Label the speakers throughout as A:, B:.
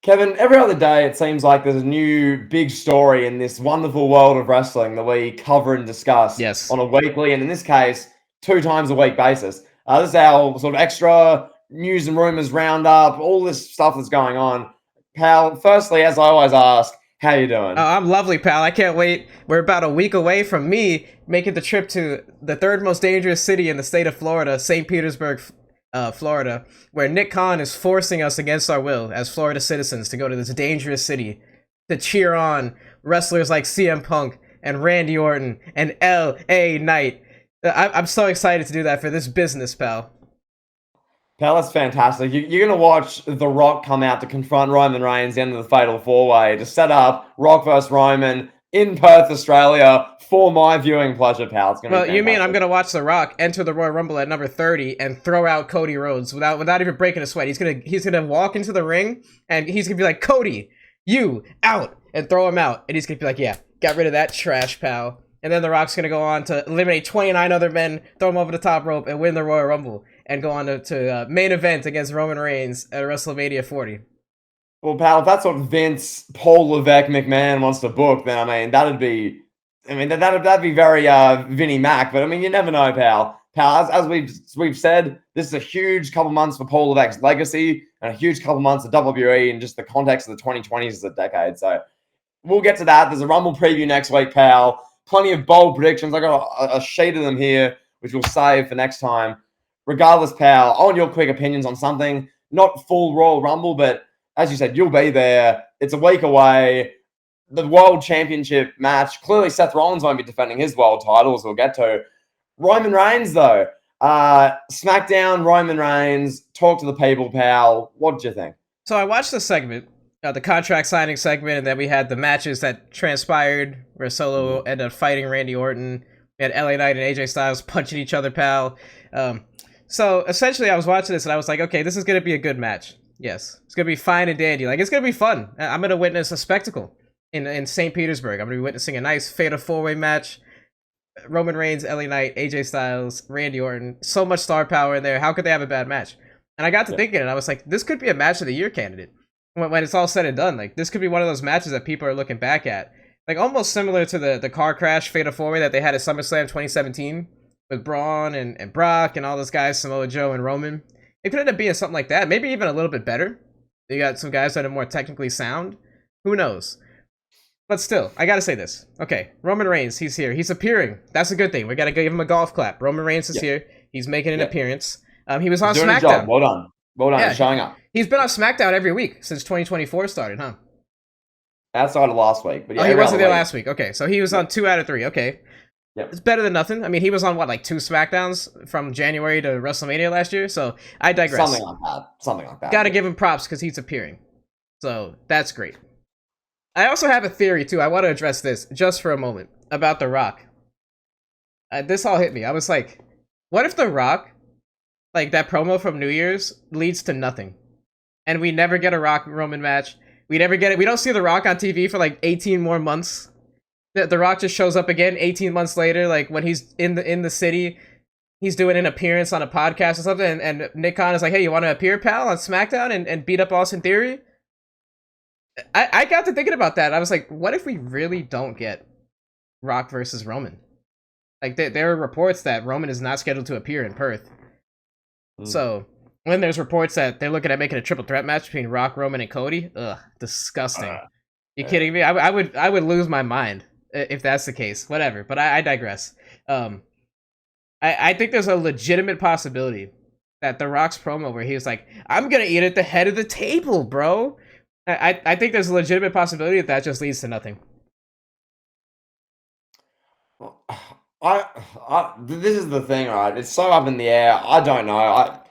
A: Kevin, every other day it seems like there's a new big story in this wonderful world of wrestling that we cover and discuss
B: Yes.
A: on a weekly, and in this case, 2 times a week basis. This is our sort of extra news and rumors roundup, all this stuff that's going on. Pal, firstly, as I always ask, how you doing?
B: Oh, I'm lovely, pal. I can't wait. We're about a week away from me making the trip to the third most dangerous city in the state of Florida, St. Petersburg, Florida, where Nick Khan is forcing us against our will as Florida citizens to go to this dangerous city to cheer on wrestlers like CM Punk and Randy Orton and L.A. Knight. I'm so excited to do that for this business, pal.
A: Pal, that's fantastic. You're going to watch The Rock come out to confront Roman Reigns in the Fatal 4-Way to set up Rock vs. Roman in Perth, Australia for my viewing pleasure, pal. It's going to be fantastic.
B: You mean I'm going to watch The Rock enter the Royal Rumble at number 30 and throw out Cody Rhodes without even breaking a sweat? He's gonna walk into the ring and he's going to be like, Cody, you out, and throw him out. And he's going to be like, yeah, got rid of that trash, pal. And then The Rock's going to go on to eliminate 29 other men, throw him over the top rope, and win the Royal Rumble. And go on to main event against Roman Reigns at WrestleMania 40.
A: Well, pal, if that's what Vince, Paul Levesque, McMahon wants to book, then that'd be very Vinnie Mac. But I mean, you never know, pal. Pal, as we've said, this is a huge couple months for Paul Levesque's legacy and a huge couple months of WWE and just the context of the 2020s as a decade. So we'll get to that. There's a Rumble preview next week, pal. Plenty of bold predictions. I got a sheet of them here, which we'll save for next time. Regardless, pal, I want your quick opinions on something. Not full Royal Rumble, but as you said, you'll be there. It's a week away. The World Championship match. Clearly, Seth Rollins won't be defending his world title, as we'll get to. Roman Reigns, though. SmackDown, Roman Reigns. Talk to the people, pal. What did you think?
B: So I watched the segment, the contract signing segment, and then we had the matches that transpired where Solo ended up fighting Randy Orton. We had LA Knight and AJ Styles punching each other, pal. So essentially, I was watching this and I was like, okay, this is going to be a good match. Yes, it's going to be fine and dandy. Like, it's going to be fun. I'm going to witness a spectacle in St. Petersburg. I'm going to be witnessing a nice Fatal 4-Way match. Roman Reigns, LA Knight, AJ Styles, Randy Orton. So much star power in there. How could they have a bad match? And I got to thinking, and I was like, this could be a match of the year candidate. When it's all said and done, like, this could be one of those matches that people are looking back at. Like, almost similar to the car crash Fatal 4-Way that they had at SummerSlam 2017. With Braun and Brock and all those guys, Samoa Joe and Roman. It could end up being something like that. Maybe even a little bit better. You got some guys that are more technically sound. Who knows? But still, I gotta say this. Okay, Roman Reigns, he's here. He's appearing. That's a good thing. We gotta give him a golf clap. Roman Reigns is here. He's making an appearance. He was on SmackDown. Job.
A: Well done. Well done. Showing up.
B: He's been on SmackDown every week since 2024 started, huh?
A: Outside of last week. But yeah,
B: he wasn't there last week. Okay, so he was on 2 out of 3. Okay.
A: Yep.
B: It's better than nothing. I mean, he was on, 2 SmackDowns from January to WrestleMania last year, so I digress.
A: Something like that.
B: Gotta give him props because he's appearing. So, that's great. I also have a theory, too. I want to address this just for a moment about The Rock. This all hit me. I was like, what if The Rock, like that promo from New Year's, leads to nothing? And we never get a Rock Roman match. We don't see The Rock on TV for 18 more months. The Rock just shows up again 18 months later, like when he's in the city, he's doing an appearance on a podcast or something, and Nick Khan is like, hey, you want to appear, pal, on SmackDown and beat up Austin Theory? I got to thinking about that. I was like, what if we really don't get Rock versus Roman? Like, there are reports that Roman is not scheduled to appear in Perth. So, when there's reports that they're looking at making a triple threat match between Rock, Roman, and Cody, disgusting. You kidding me? I would lose my mind if that's the case. Whatever, but I digress. I think there's a legitimate possibility that The Rock's promo where he was like, I'm gonna eat at the head of the table, bro. I think there's a legitimate possibility that just leads to nothing.
A: This is the thing, right? It's so up in the air. I don't know.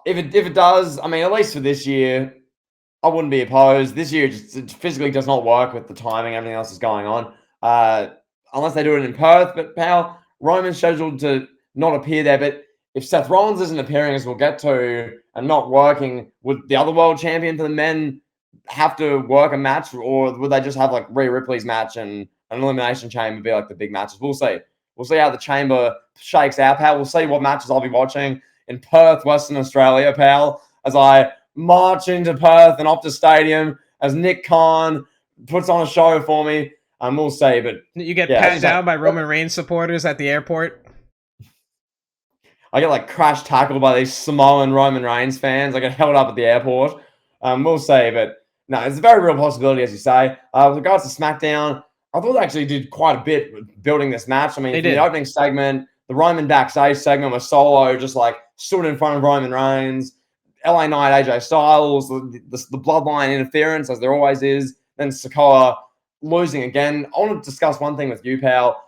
A: If it does, I mean, at least for this year, I wouldn't be opposed. This year it physically does not work with the timing. Everything else is going on. Unless they do it in Perth. But, pal, Roman's scheduled to not appear there. But if Seth Rollins isn't appearing, as we'll get to, and not working, would the other world champion for the men have to work a match? Or would they just have, Rhea Ripley's match and an elimination chamber be, the big matches? We'll see. We'll see how the chamber shakes out, pal. We'll see what matches I'll be watching in Perth, Western Australia, pal, as I march into Perth and Optus Stadium as Nick Khan puts on a show for me. We'll see, but
B: you get patted down by Roman Reigns supporters at the airport.
A: I get like crash tackled by these Samoan Roman Reigns fans. I get held up at the airport. We'll see, but no, it's a very real possibility, as you say. With regards to SmackDown, I thought they actually did quite a bit with building this match. I mean, from the opening segment, the Roman backstage segment where Solo just like stood in front of Roman Reigns, LA Knight, AJ Styles, the bloodline interference, as there always is, then Sikoa losing again. I want to discuss one thing with you, pal.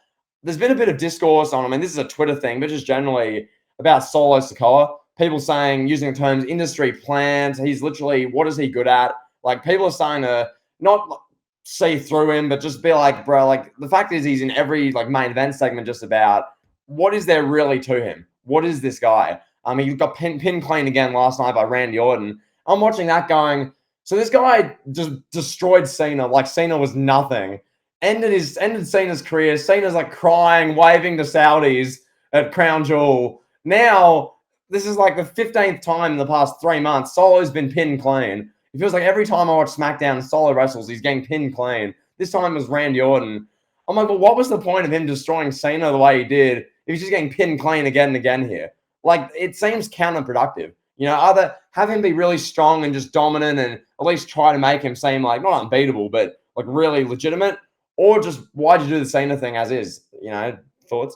A: There's been a bit of discourse on, I mean, this is a Twitter thing, but just generally about Solo Sikoa. People saying, using the terms industry plant, he's literally, what is he good at? Like, people are starting to not see through him, but just be like, bro, like, the fact is he's in every, like, main event segment just about. What is there really to him? What is this guy? He got pin clean again last night by Randy Orton. I'm watching that going, so this guy just destroyed Cena. Like, Cena was nothing. Ended Cena's career. Cena's, like, crying, waving to Saudis at Crown Jewel. Now, this is like the 15th time in the past 3 months, Solo's been pinned clean. It feels like every time I watch SmackDown and Solo wrestles, he's getting pinned clean. This time it was Randy Orton. I'm like, well, what was the point of him destroying Cena the way he did if he's just getting pinned clean again and again here? Like, it seems counterproductive. You know, either have him be really strong and just dominant and at least try to make him seem like, not unbeatable, but like really legitimate, or just why'd you do the Cena thing as is? You know, thoughts?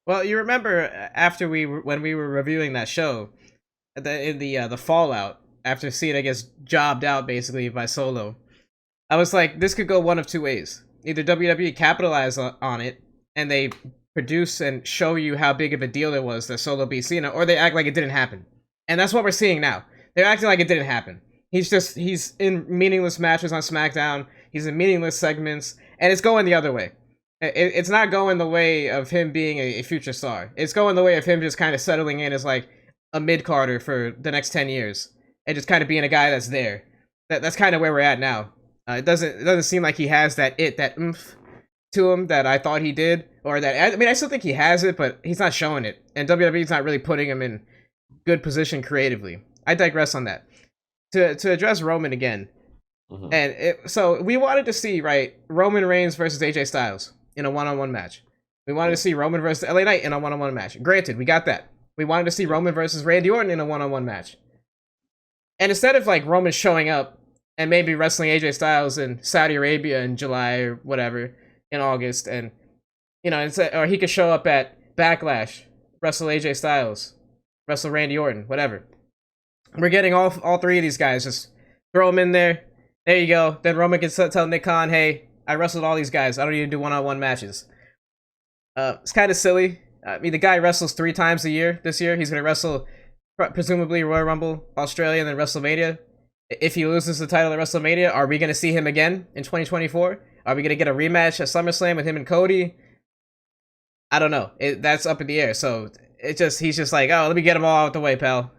B: Well, you remember after when we were reviewing that show, in the fallout after Cena gets jobbed out basically by Solo, I was like, this could go one of two ways. Either WWE capitalize on it and they produce and show you how big of a deal it was that Solo beat Cena, or they act like it didn't happen. And that's what we're seeing now. They're acting like it didn't happen. He's in meaningless matches on SmackDown. He's in meaningless segments, and it's going the other way. It's not going the way of him being a future star. It's going the way of him just kind of settling in as like a mid-carder for the next 10 years and just kind of being a guy that's there. That's kind of where we're at now. It doesn't seem like he has that oomph to him that I thought he did, or that, I mean, I still think he has it, but he's not showing it, and WWE's not really putting him in good position creatively. I digress on that. To address Roman again, and so we wanted to see, right, Roman Reigns versus AJ Styles in a one-on-one match. We wanted to see Roman versus LA Knight in a one-on-one match. Granted, we got that. We wanted to see Roman versus Randy Orton in a one-on-one match. And instead of like Roman showing up and maybe wrestling AJ Styles in Saudi Arabia in July or whatever, in August, and you know, or he could show up at Backlash, wrestle AJ Styles, wrestle Randy Orton, whatever. We're getting all three of these guys. Just throw them in there. There you go. Then Roman can tell Nick Khan, hey, I wrestled all these guys. I don't need to do one-on-one matches. It's kind of silly. I mean, the guy wrestles 3 times a year this year. He's going to wrestle, presumably, Royal Rumble, Australia, and then WrestleMania. If he loses the title at WrestleMania, are we going to see him again in 2024? Are we going to get a rematch at SummerSlam with him and Cody? I don't know. That's up in the air. So he's just like, oh, let me get them all out the way, pal.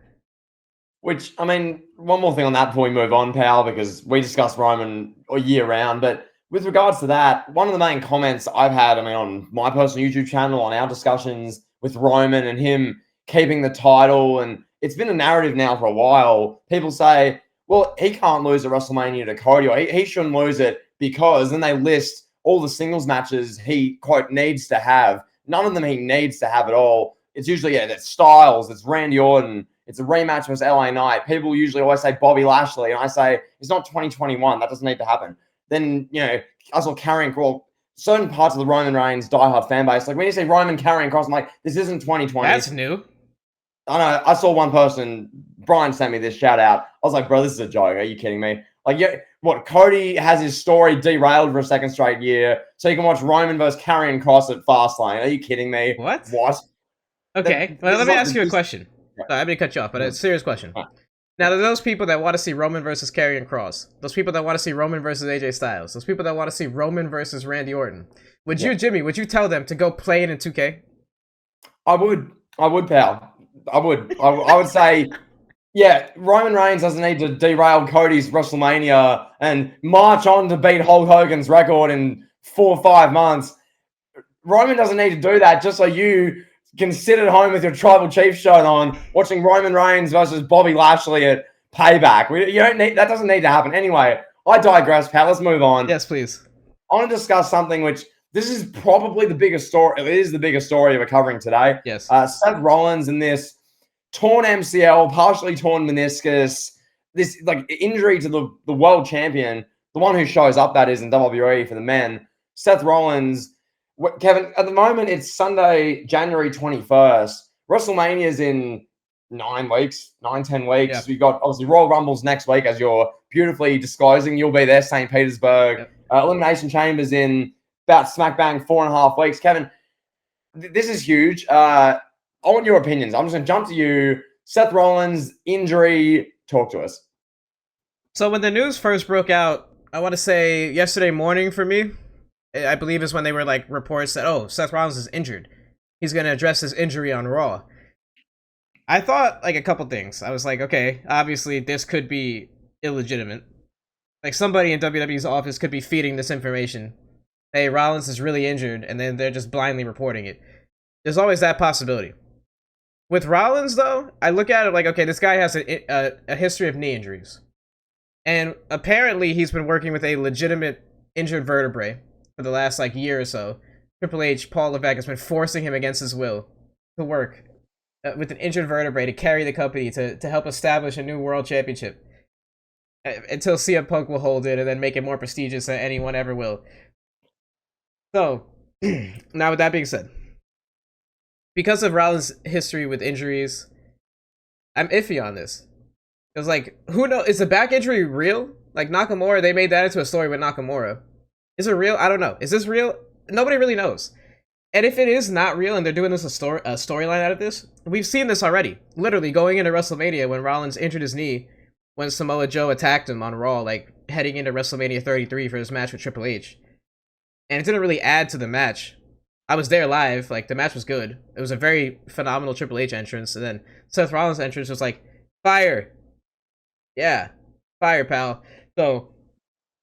A: Which, I mean, one more thing on that before we move on, pal, because we discussed Roman year round, but with regards to that, one of the main comments I've had, I mean, on my personal YouTube channel, on our discussions with Roman and him keeping the title, and it's been a narrative now for a while. People say, well, he can't lose at WrestleMania to Cody, or he shouldn't lose it because, then they list all the singles matches he, quote, needs to have. None of them he needs to have at all. It's usually, that's Styles, it's Randy Orton, it's a rematch versus LA Knight. People usually always say Bobby Lashley, and I say, it's not 2021. That doesn't need to happen. Then, you know, I saw carrying cross, certain parts of the Roman Reigns diehard fan base, like when you say Roman carrying cross, I'm like, this isn't 2020.
B: That's new.
A: I know. I saw one person, Brian sent me this shout out. I was like, bro, this is a joke. Are you kidding me? Like, yeah, what? Cody has his story derailed for a second straight year, so you can watch Roman versus carrying cross at Fastlane. Are you kidding me?
B: What?
A: What?
B: Okay, well, let me ask you a question. Sorry, I'm going to cut you off, but it's a serious question. Now, there's those people that want to see Roman versus Karrion Kross. Those people that want to see Roman versus AJ Styles. Those people that want to see Roman versus Randy Orton. Would you, Jimmy, would you tell them to go play it in 2K?
A: I would, pal. I would say, yeah, Roman Reigns doesn't need to derail Cody's WrestleMania and march on to beat Hulk Hogan's record in 4 or 5 months. Roman doesn't need to do that just so you can sit at home with your Tribal Chief shirt on, watching Roman Reigns versus Bobby Lashley at payback. That doesn't need to happen. Anyway, I digress, pal. Let's move on.
B: Yes, please.
A: I want to discuss something which this is probably the biggest story. It is the biggest story we're covering today.
B: Yes.
A: Seth Rollins and this torn MCL, partially torn meniscus, this like injury to the world champion, the one who shows up that is in WWE for the men, Seth Rollins. Kevin, at the moment it's Sunday, January 21st. WrestleMania is in 10 weeks.
B: Yeah.
A: We've got obviously Royal Rumbles next week, as you're beautifully disclosing. You'll be there, St. Petersburg.
B: Yep.
A: Elimination Chambers in about smack bang 4.5 weeks. Kevin, this is huge. I want your opinions. I'm just going to jump to you. Seth Rollins, injury, talk to us.
B: So when the news first broke out, I want to say yesterday morning for me, I believe is when they were like reports that, oh, Seth Rollins is injured. He's going to address his injury on Raw. I thought like a couple things. I was like, okay, obviously this could be illegitimate. Like somebody in WWE's office could be feeding this information. Hey, Rollins is really injured, and then they're just blindly reporting it. There's always that possibility. With Rollins, though, I look at it like, okay, this guy has a history of knee injuries. And apparently he's been working with a legitimate injured vertebrae for the last like year or so. Triple H, Paul Levesque has been forcing him against his will to work with an injured vertebrae to carry the company to help establish a new world championship. Until CM Punk will hold it and then make it more prestigious than anyone ever will. So, now with that being said, because of Rollins' history with injuries, I'm iffy on this. It was like, who knows? Is the back injury real? Like Nakamura, they made that into a story with Nakamura. Is it real? I don't know. Is this real? Nobody really knows. And if it is not real and they're doing this a storyline out of this, we've seen this already. Literally going into WrestleMania when Rollins injured his knee when Samoa Joe attacked him on Raw, like heading into WrestleMania 33 for his match with Triple H. And it didn't really add to the match. I was there live, like the match was good. It was a very phenomenal Triple H entrance, and then Seth Rollins' entrance was like, fire. Yeah, fire, pal. So,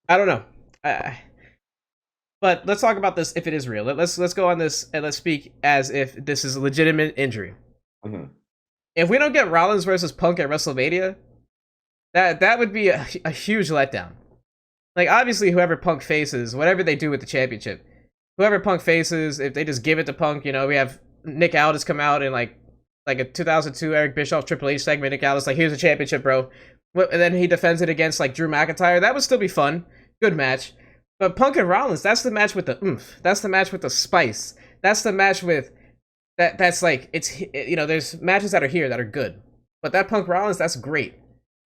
B: I don't know. But let's talk about this if it is real. Let's go on this and let's speak as if this is a legitimate injury.
A: Mm-hmm.
B: If we don't get Rollins versus Punk at WrestleMania, that would be a huge letdown. Like, obviously, whoever Punk faces, whatever they do with the championship, whoever Punk faces, if they just give it to Punk, you know, we have Nick Aldis come out in like a 2002 Eric Bischoff Triple H segment. Nick Aldis like, here's a championship, bro. And then he defends it against like Drew McIntyre. That would still be fun. Good match. But Punk and Rollins, that's the match with the oomph. That's the match with the spice. That's the match with that's like, it's, you know, there's matches that are here that are good. But that Punk Rollins, that's great.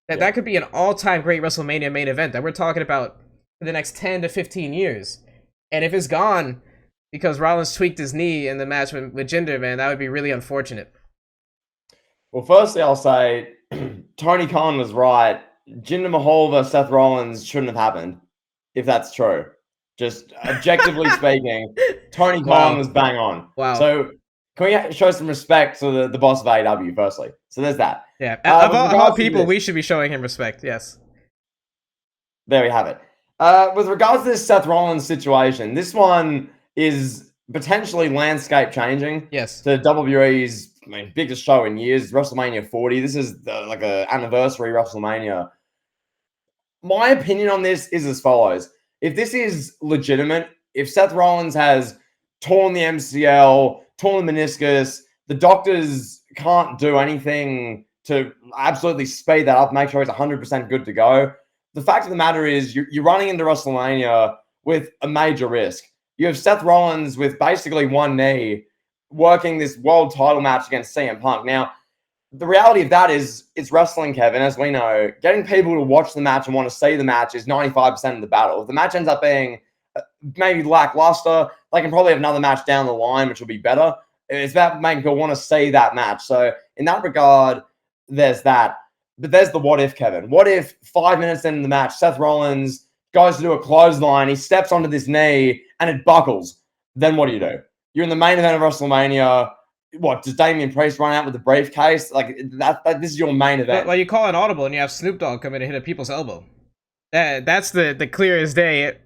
B: That could be an all-time great WrestleMania main event that we're talking about for the next 10 to 15 years. And if it's gone because Rollins tweaked his knee in the match with Jinder, man, that would be really unfortunate.
A: Well, firstly, I'll say Tony Khan was right. Jinder Mahal versus Seth Rollins shouldn't have happened, if that's true. Just objectively speaking, Tony Khan was bang on.
B: Wow.
A: So can we show some respect to the boss of AEW, firstly? So there's that.
B: Yeah, of all people, we should be showing him respect, yes.
A: There we have it. With regards to this Seth Rollins situation, this one is potentially landscape changing.
B: Yes.
A: To WWE's biggest show in years, WrestleMania 40. This is like an anniversary WrestleMania. My opinion on this is as follows. If this is legitimate, if Seth Rollins has torn the MCL, torn the meniscus, the doctors can't do anything to absolutely speed that up, make sure he's 100% good to go. The fact of the matter is you're running into WrestleMania with a major risk. You have Seth Rollins with basically one knee working this world title match against CM Punk. Now, the reality of that is it's wrestling, Kevin, as we know. Getting people to watch the match and want to see the match is 95% of the battle. If the match ends up being maybe lackluster, they can probably have another match down the line, which will be better. It's about making people want to see that match. So in that regard, there's that. But there's the what if, Kevin. What if 5 minutes into the match, Seth Rollins goes to do a clothesline, he steps onto this knee, and it buckles? Then what do? You're in the main event of WrestleMania. What, does Damian Priest run out with the briefcase? Like, this is your main event.
B: Well, you call an audible and you have Snoop Dogg come in and hit a people's elbow. That's the clearest day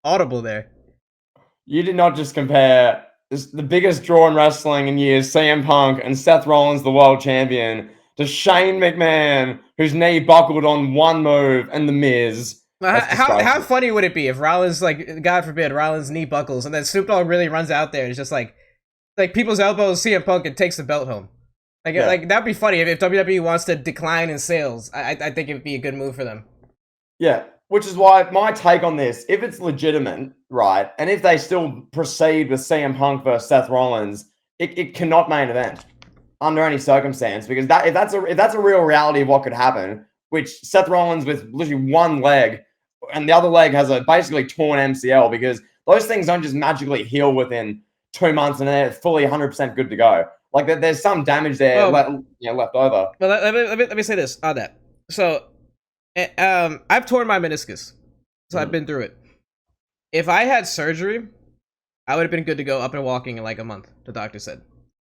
B: audible there.
A: You did not just compare the biggest draw in wrestling in years, CM Punk and Seth Rollins, the world champion, to Shane McMahon, whose knee buckled on one move and the Miz.
B: How funny would it be if Rollins, like, God forbid, Rollins' knee buckles and then Snoop Dogg really runs out there and it's just like people's elbows, CM Punk, and takes the belt home. Like that'd be funny if WWE wants to decline in sales. I think it'd be a good move for them.
A: Yeah, which is why my take on this, if it's legitimate, right, and if they still proceed with CM Punk versus Seth Rollins, it cannot main event under any circumstance, because if that's a real reality of what could happen, which Seth Rollins with literally one leg and the other leg has a basically torn MCL, because those things don't just magically heal within 2 months and they're fully 100% good to go. Like there's some damage there left over.
B: But let me say this on that. So, I've torn my meniscus, so I've been through it. If I had surgery, I would have been good to go up and walking in like a month. The doctor said,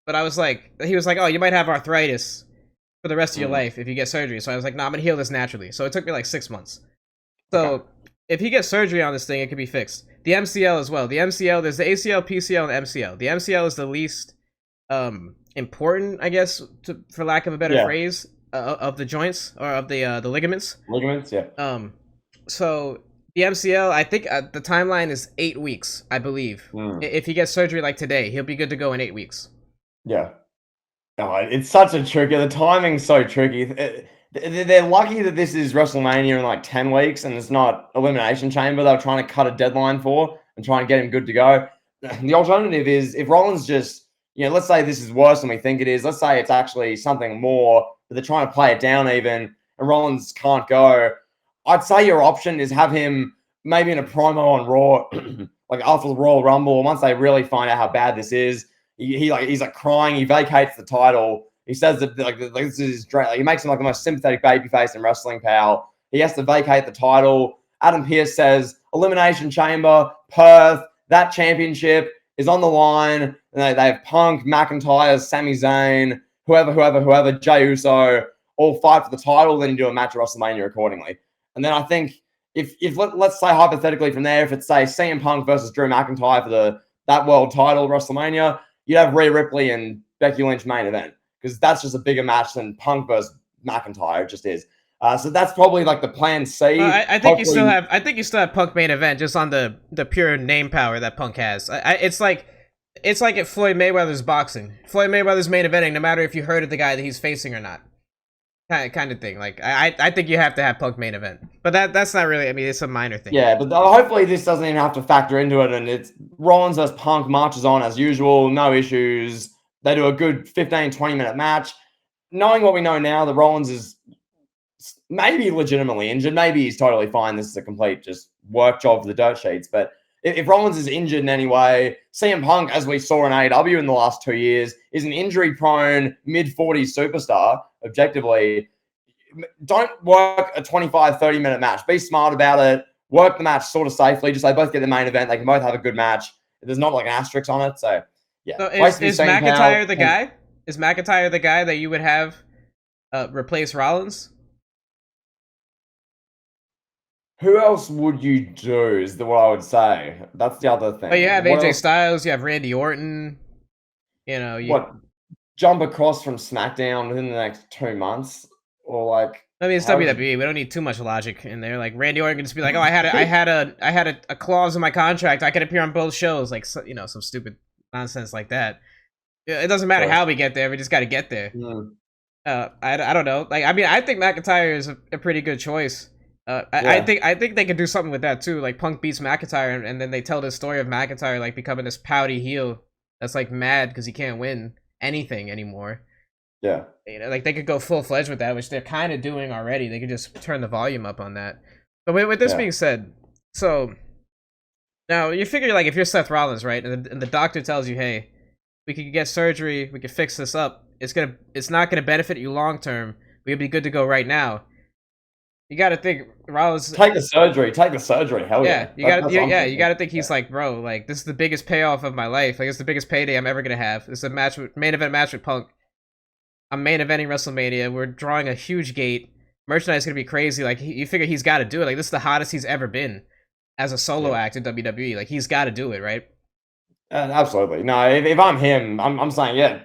B: but he was like, oh, you might have arthritis for the rest of your life if you get surgery. So I was like, nah, I'm gonna heal this naturally. So it took me like 6 months. So if he gets surgery on this thing, it could be fixed. The MCL as well. The MCL, there's the ACL, PCL, and MCL. The MCL is the least important, I guess, for lack of a better phrase, of the joints or of the ligaments.
A: Ligaments, yeah.
B: So the MCL, I think the timeline is 8 weeks, I believe. If he gets surgery like today, he'll be good to go in 8 weeks.
A: Yeah. Oh, it's such a tricky. The timing's so tricky. They're lucky that this is WrestleMania in like 10 weeks and it's not Elimination Chamber they're trying to cut a deadline for and try and get him good to go. The alternative is if Rollins just, let's say this is worse than we think it is. Let's say it's actually something more, but they're trying to play it down even, and Rollins can't go. I'd say your option is have him maybe in a promo on Raw, like after the Royal Rumble. Once they really find out how bad this is, he's crying. He vacates the title. He says that this is great. He makes him like the most sympathetic babyface in wrestling, pal. He has to vacate the title. Adam Pearce says Elimination Chamber, Perth, that championship is on the line. And they have Punk, McIntyre, Sami Zayn, whoever, Jey Uso, all fight for the title. Then you do a match at WrestleMania accordingly. And then I think if let's say hypothetically from there, if it's say CM Punk versus Drew McIntyre for that world title WrestleMania, you'd have Rhea Ripley and Becky Lynch main event, because that's just a bigger match than Punk versus McIntyre. It just is. So that's probably like the plan C.
B: I think you still have Punk main event just on the pure name power that Punk has. It's like if Floyd Mayweather's boxing. Floyd Mayweather's main eventing, no matter if you heard of the guy that he's facing or not. Kind of thing. Like I think you have to have Punk main event, but that's not really. I mean, it's a minor thing.
A: Yeah, but hopefully this doesn't even have to factor into it, and it's Rollins versus Punk marches on as usual, no issues. They do a good 15-20 minute match. Knowing what we know now, that Rollins is maybe legitimately injured. Maybe he's totally fine. This is a complete just work job for the dirt sheets. But if Rollins is injured in any way, CM Punk, as we saw in AEW in the last 2 years, is an injury-prone mid-40s superstar, objectively. Don't work a 25-30 minute match. Be smart about it. Work the match sort of safely. Just they both get the main event. They can both have a good match. There's not like an asterisk on it. So, yeah.
B: So is McIntyre the guy? Is McIntyre the guy that you would have replace Rollins?
A: Who else would you do is what I would say. That's the other thing.
B: But you have AJ Styles, you have Randy Orton.
A: Jump across from SmackDown within the next 2 months? Or like,
B: I mean, it's WWE. We don't need too much logic in there. Like Randy Orton can just be like, "Oh, I had a clause in my contract. I could appear on both shows." Like, some stupid nonsense like that. It doesn't matter how we get there. We just got to get there. I don't know. Like, I mean, I think McIntyre is a pretty good choice. I think they could do something with that too. Like Punk beats McIntyre, and then they tell the story of McIntyre like becoming this pouty heel that's like mad because he can't win anything anymore.
A: Yeah.
B: Like they could go full-fledged with that, which they're kind of doing already. They could just turn the volume up on that. But with this being said, so now you figure like if you're Seth Rollins, right, and the doctor tells you, hey, we could get surgery, we could fix this up. It's not gonna benefit you long term. We'd be good to go right now. You got to think Rollins.
A: Take the surgery. Hell yeah.
B: You got to think he's like, bro, like this is the biggest payoff of my life. Like it's the biggest payday I'm ever gonna have. It's a main event match with Punk. I'm main eventing WrestleMania. We're drawing a huge gate. Merchandise is gonna be crazy. Like you figure he's got to do it. Like this is the hottest he's ever been as a solo act in WWE. Like he's got to do it, right?
A: Absolutely. No, if I'm him, I'm saying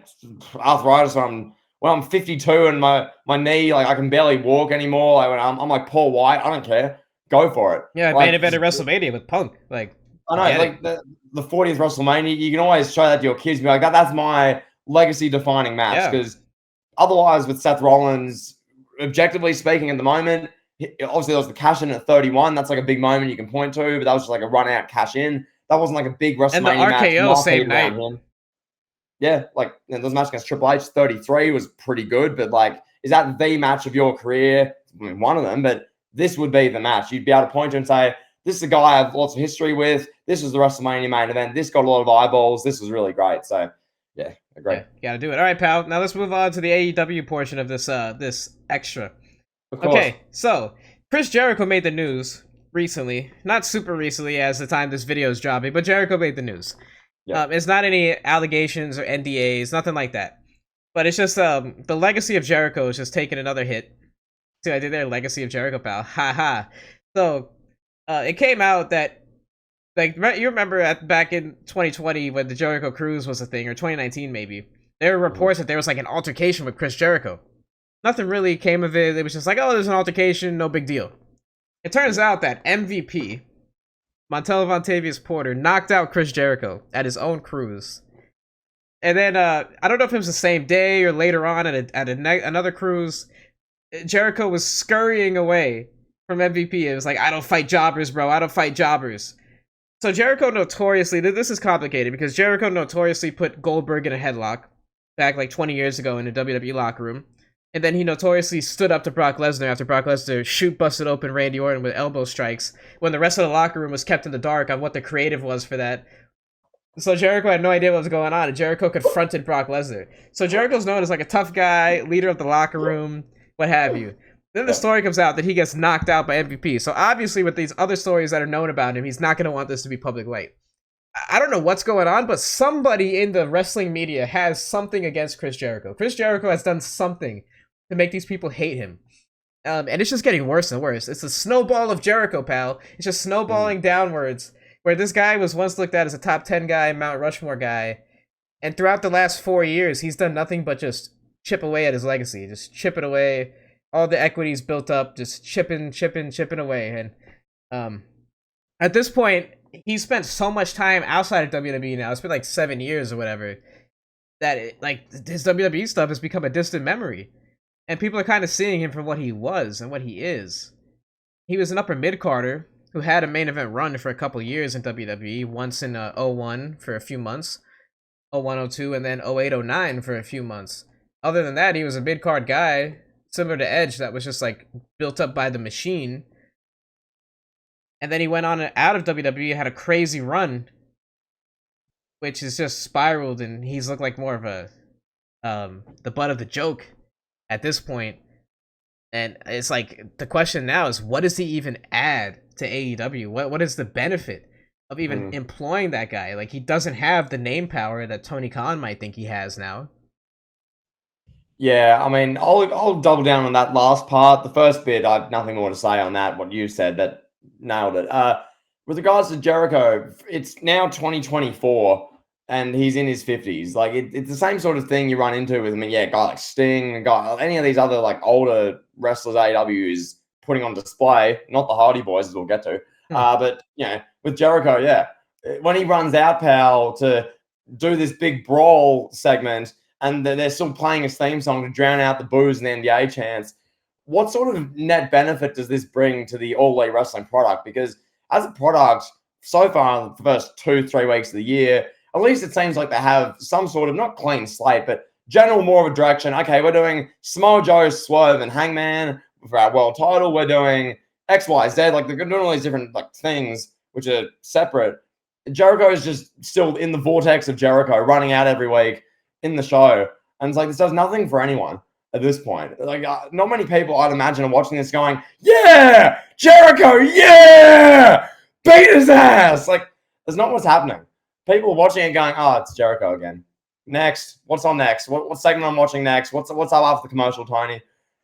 A: arthritis when when I'm 52 and my knee, like I can barely walk anymore. Like when I'm like Paul White, I don't care. Go for it.
B: Yeah,
A: Like,
B: main event at WrestleMania with Punk. Like,
A: I know, like the 40th WrestleMania, you can always show that to your kids. Be like, that's my legacy defining match. Because otherwise, with Seth Rollins, objectively speaking, at the moment, obviously there was the cash in at 31. That's like a big moment you can point to, but that was just like a run out cash in. That wasn't like a big WrestleMania
B: and the
A: match.
B: RKO same night. Him.
A: Yeah, like those match against Triple H 33 was pretty good, but like, is that the match of your career? I mean, one of them, but this would be the match. You'd be able to point to and say, this is a guy I have lots of history with. This was the WrestleMania main event. This got a lot of eyeballs. This was really great. So, yeah, agree.
B: Yeah, gotta do it. All right, pal. Now let's move on to the AEW portion of this this extra. Okay, so Chris Jericho made the news recently. Not super recently as the time this video is dropping, but Jericho made the news. Yep. It's not any allegations or NDAs, nothing like that. But it's just the legacy of Jericho is just taking another hit. See what I did there? Legacy of Jericho, pal. Ha. So, it came out that, like, you remember back in 2020 when the Jericho Cruise was a thing, or 2019 maybe, there were reports that there was like an altercation with Chris Jericho. Nothing really came of it. It was just like, oh, there's an altercation, no big deal. It turns out that MVP, Montel Vontavious Porter, knocked out Chris Jericho at his own cruise. And then, I don't know if it was the same day or later on at another cruise, Jericho was scurrying away from MVP. It was like, I don't fight jobbers, bro. I don't fight jobbers. So Jericho notoriously, this is complicated because Jericho notoriously put Goldberg in a headlock back like 20 years ago in the WWE locker room. And then he notoriously stood up to Brock Lesnar after Brock Lesnar busted open Randy Orton with elbow strikes when the rest of the locker room was kept in the dark on what the creative was for that. So Jericho had no idea what was going on, and Jericho confronted Brock Lesnar. So Jericho's known as like a tough guy, leader of the locker room, what have you. Then the story comes out that he gets knocked out by MVP. So obviously with these other stories that are known about him, he's not going to want this to be public light. I don't know what's going on, but somebody in the wrestling media has something against Chris Jericho. Chris Jericho has done something to make these people hate him. And it's just getting worse and worse. It's a snowball of Jericho, pal. It's just snowballing downwards, where this guy was once looked at as a top 10 guy, Mount Rushmore guy. And throughout the last 4 years, he's done nothing but just chip away at his legacy. Just chip it away. All the equities built up, just chipping away. And at this point, he spent so much time outside of WWE now. It's been like 7 years or whatever. That his WWE stuff has become a distant memory. And people are kind of seeing him for what he was and what he is. He was an upper mid-carder who had a main event run for a couple years in WWE. Once in 01 for a few months. 01, 02, and then 08, 09 for a few months. Other than that, he was a mid-card guy, similar to Edge, that was just like built up by the machine. And then he went on out of WWE, had a crazy run, which is just spiraled, and he's looked like more of a the butt of the joke at this point. And it's like the question now is, what does he even add to AEW? What is the benefit of even employing that guy? Like, he doesn't have the name power that Tony Khan might think he has now.
A: Yeah, I mean, I'll double down on that last part. The first bit, I have nothing more to say on that. What you said, that nailed it. With regards to Jericho, it's now 2024, and he's in his 50s. Like, it's the same sort of thing you run into with, I mean, yeah, a guy like Sting, any of these other like older wrestlers AEW is putting on display. Not the Hardy Boys, as we'll get to. But you know, with Jericho, yeah, when he runs out, pal, to do this big brawl segment, and they're still playing his theme song to drown out the boos and the NBA chants, what sort of net benefit does this bring to the All Elite Wrestling product? Because as a product, so far in the first 2-3 weeks of the year, at least it seems like they have some sort of, not clean slate, but general more of a direction. Okay, we're doing Samoa Joe, Swerve, and Hangman for our world title. We're doing X, Y, Z. Like, they're doing all these different like things which are separate. Jericho is just still in the vortex of Jericho, running out every week in the show. And it's like, this does nothing for anyone at this point. Like, not many people, I'd imagine, are watching this going, yeah, Jericho, yeah, beat his ass. Like, there's not what's happening. People are watching it going, oh, it's Jericho again. Next. What's on next? What segment I'm watching next? What's up after the commercial, Tony?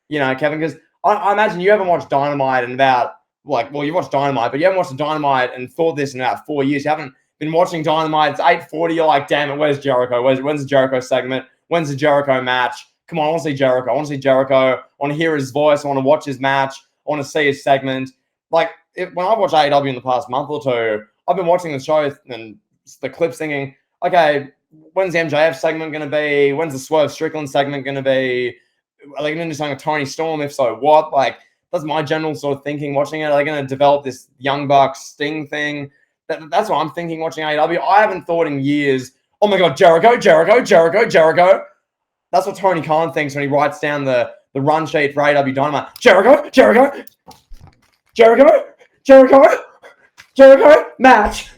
A: You know, Kevin, because I imagine you haven't watched Dynamite in about, like, well, you watched Dynamite, but you haven't watched Dynamite and thought this in about 4 years. You haven't been watching Dynamite. It's 8:40. You're like, damn it, where's Jericho? When's the Jericho segment? When's the Jericho match? come on, I want to see Jericho. I want to see Jericho. I want to hear his voice. I want to watch his match. I want to see his segment. Like, when I watched AEW in the past month or two, I've been watching the show and the clips thinking, okay, when's the MJF segment going to be? When's the Swerve Strickland segment going to be? Are they going to do something with Tony Storm? If so, what? Like, that's my general sort of thinking watching it. Are they going to develop this Young Bucks Sting thing? That's what I'm thinking watching AEW. I haven't thought in years, oh my God, Jericho. That's what Tony Khan thinks when he writes down the run sheet for AEW Dynamite. Jericho, match.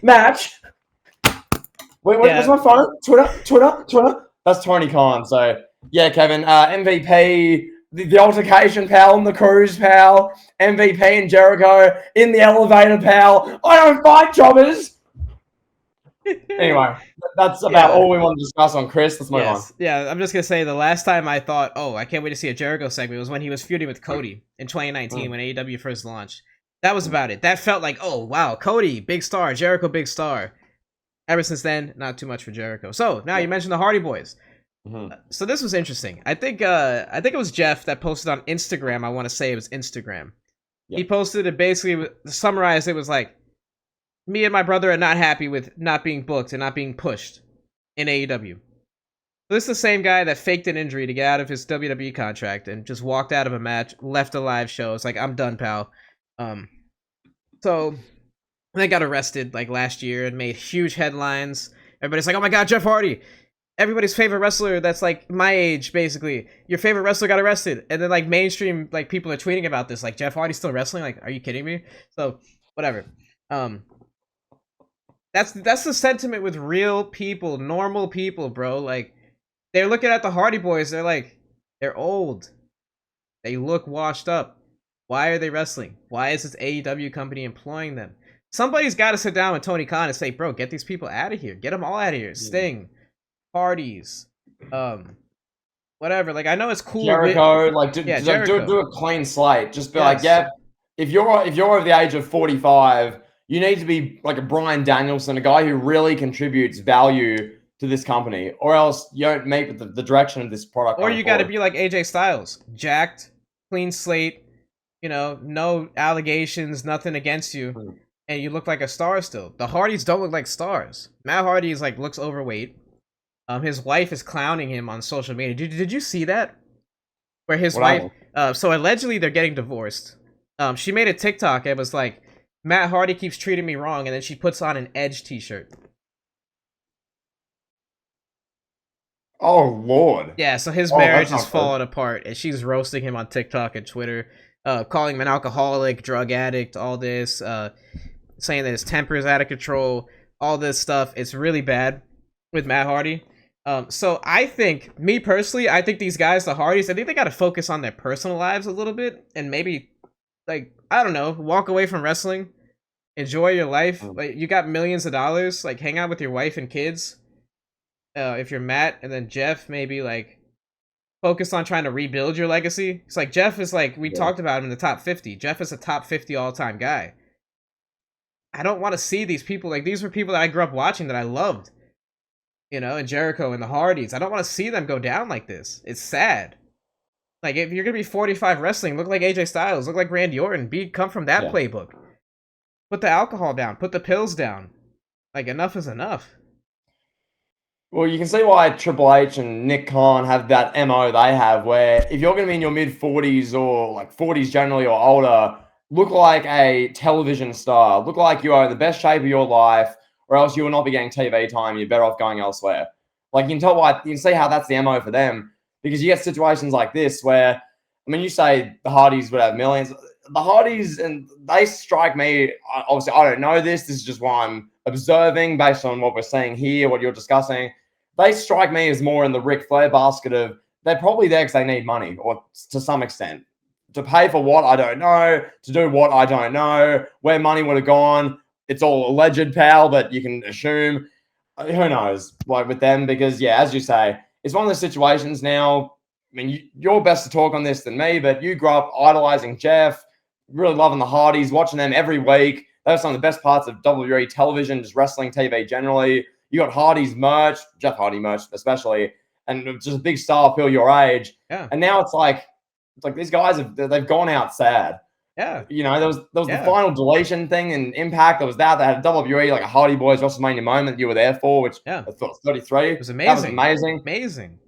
A: Wait, where's my phone? Twitter. That's Tony Khan. So, yeah, Kevin, MVP, the altercation, pal, and the cruise, pal. MVP and Jericho in the elevator, pal. I don't fight jobbers. Anyway, that's about all we want to discuss on Chris. Let's move on.
B: Yeah, I'm just going to say the last time I thought, oh, I can't wait to see a Jericho segment was when he was feuding with Cody in 2019 when AEW first launched. That was about it. That felt like, oh, wow, Cody, big star, Jericho, big star. Ever since then, not too much for Jericho. So, now you mentioned the Hardy Boys. So this was interesting. I think it was Jeff that posted on Instagram. I want to say it was Instagram. Yep. He posted it basically, summarized it was like, me and my brother are not happy with not being booked and not being pushed in AEW. So this is the same guy that faked an injury to get out of his WWE contract and just walked out of a match, left a live show. It's like, I'm done, pal. So they got arrested like last year and made huge headlines. Everybody's like, oh my God, Jeff Hardy. Everybody's favorite wrestler that's like my age, basically. Your favorite wrestler got arrested. And then like mainstream like people are tweeting about this. Like, Jeff Hardy's still wrestling? Like, are you kidding me? So, whatever. That's the sentiment with real people, normal people, bro. Like, they're looking at the Hardy Boys. They're like, they're old. They look washed up. Why are they wrestling? Why is this AEW company employing them? Somebody's got to sit down with Tony Khan and say, bro, get these people out of here. Get them all out of here. Sting, Hardys, whatever. Like, I know it's cool.
A: Jericho, do a clean slate. Just be like, yeah, if you're over the age of 45, you need to be like a Bryan Danielson, a guy who really contributes value to this company, or else you don't make the direction of this product.
B: Or you got to be like AJ Styles, jacked, clean slate, no allegations, nothing against you, and you look like a star still. The Hardys don't look like stars. Matt Hardy is like looks overweight. His wife is clowning him on social media. Did you see that? Where his wife, so allegedly they're getting divorced. She made a TikTok. It was like, Matt Hardy keeps treating me wrong, and then she puts on an Edge t-shirt.
A: Oh, Lord.
B: Yeah, so his marriage is falling apart, and she's roasting him on TikTok and Twitter, calling him an alcoholic, drug addict, all this, saying that his temper is out of control, all this stuff. It's really bad with Matt Hardy. So I think, me personally, I think these guys, the Hardys, I think they got to focus on their personal lives a little bit, and maybe, like, I don't know, walk away from wrestling, enjoy your life. Like, you got millions of dollars, like, hang out with your wife and kids. If you're Matt, and then Jeff, maybe like focus on trying to rebuild your legacy. It's like Jeff is like, we talked about him in the top 50. Jeff is a top 50 all-time guy. I don't want to see these people, like, these were people that I grew up watching that I loved, and Jericho and the Hardys. I don't want to see them go down like this. It's sad. Like, if you're gonna be 45 wrestling, look like AJ Styles, look like Randy Orton, come from that playbook. Put the alcohol down, put the pills down. Like, enough is enough.
A: Well, you can see why Triple H and Nick Khan have that MO they have, where if you're going to be in your mid-40s or like 40s generally or older, look like a television star, look like you are in the best shape of your life, or else you will not be getting TV time. You're better off going elsewhere. Like, you can see how that's the MO for them, because you get situations like this where, I mean, you say the Hardys would have millions. The Hardys, and they strike me, obviously, I don't know this. This is just what I'm observing based on what we're saying here, what you're discussing. They strike me as more in the Ric Flair basket of, they're probably there because they need money, or to some extent. To pay for what, I don't know. To do what, I don't know. Where money would have gone, it's all alleged, pal, but you can assume. Who knows, like, with them, because, yeah, as you say, it's one of those situations now. I mean, you're best to talk on this than me, but you grew up idolizing Jeff, really loving the Hardys, watching them every week. That was some of the best parts of WWE television, just wrestling TV generally. You got Hardy's merch, Jeff Hardy merch especially, and just a big star appeal your age.
B: Yeah.
A: And now it's like these guys they've gone out sad.
B: Yeah.
A: You know, there was the final deletion thing and Impact. There was that. They had a WWE, like a Hardy Boys WrestleMania moment you were there for, which I thought 33.
B: It was amazing.
A: That was amazing.
B: Amazing.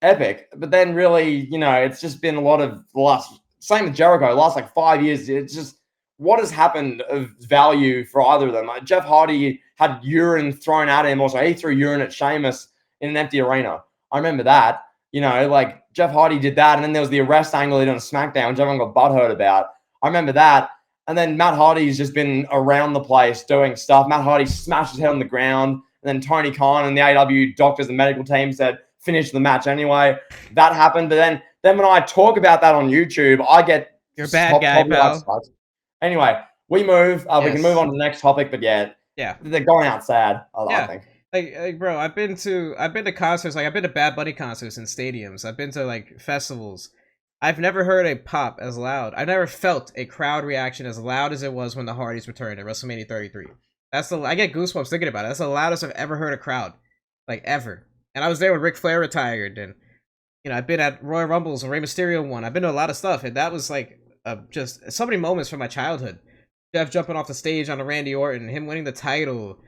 A: Epic. But then really, you know, it's just been a lot of the last, same with Jericho, last like 5 years. It's just what has happened of value for either of them. Like Jeff Hardy had urine thrown at him. Also, he threw urine at Sheamus in an empty arena. I remember that. You know, like Jeff Hardy did that, and then there was the arrest angle he did on SmackDown, which everyone got butthurt about. I remember that. And then Matt Hardy's just been around the place doing stuff. Matt Hardy smashed his head on the ground, and then Tony Khan and the AEW doctors and medical team said, finish the match anyway. That happened. But then when I talk about that on YouTube, I get
B: you're a bad guy, pal.
A: Anyway, we move. We can move on to the next topic, but yeah, they're going out sad. I think.
B: Like, bro, I've been to concerts. Like, I've been to Bad Bunny concerts in stadiums. I've been to like festivals. I've never heard a pop as loud. I've never felt a crowd reaction as loud as it was when the Hardys returned at WrestleMania 33. I get goosebumps thinking about it. That's the loudest I've ever heard a crowd, like ever. And I was there when Ric Flair retired, and you know, I've been at Royal Rumbles and Rey Mysterio won. I've been to a lot of stuff, and that was like just so many moments from my childhood. Jeff jumping off the stage on a Randy Orton, him winning the title.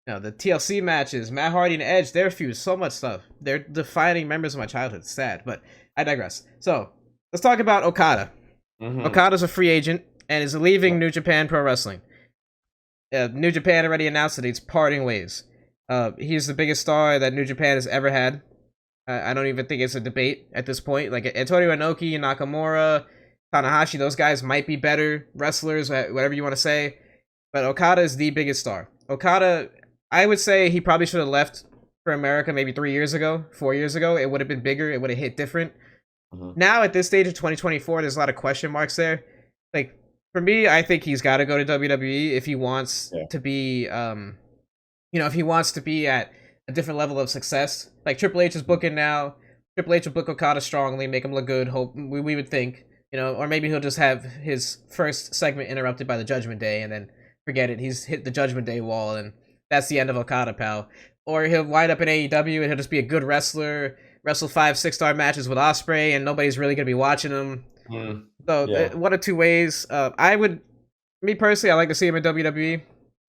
B: You know, the TLC matches, Matt Hardy and Edge, their feud, so much stuff. They're defining members of my childhood. It's sad, but I digress. So, let's talk about Okada. Okada's a free agent and is leaving New Japan Pro Wrestling. New Japan already announced that it's parting ways. He's the biggest star that New Japan has ever had. I don't even think it's a debate at this point. Like, Antonio Inoki, Nakamura, Tanahashi, those guys might be better wrestlers, whatever you want to say. But Okada is the biggest star. Okada, I would say he probably should have left for America maybe 4 years ago. It would have been bigger. It would have hit different. Now, at this stage of 2024, there's a lot of question marks there. Like, for me, I think he's got to go to WWE if he wants to be, if he wants to be at a different level of success. Like, Triple H is booking now. Triple H will book Okada strongly, make him look good. Hope we would think, or maybe he'll just have his first segment interrupted by the Judgment Day and then forget it. He's hit the Judgment Day wall and that's the end of Okada, pal. Or he'll wind up in AEW and he'll just be a good wrestler, wrestle 5-6-star matches with Ospreay, and nobody's really gonna be watching him. So one of two ways. Me personally, I like to see him in WWE.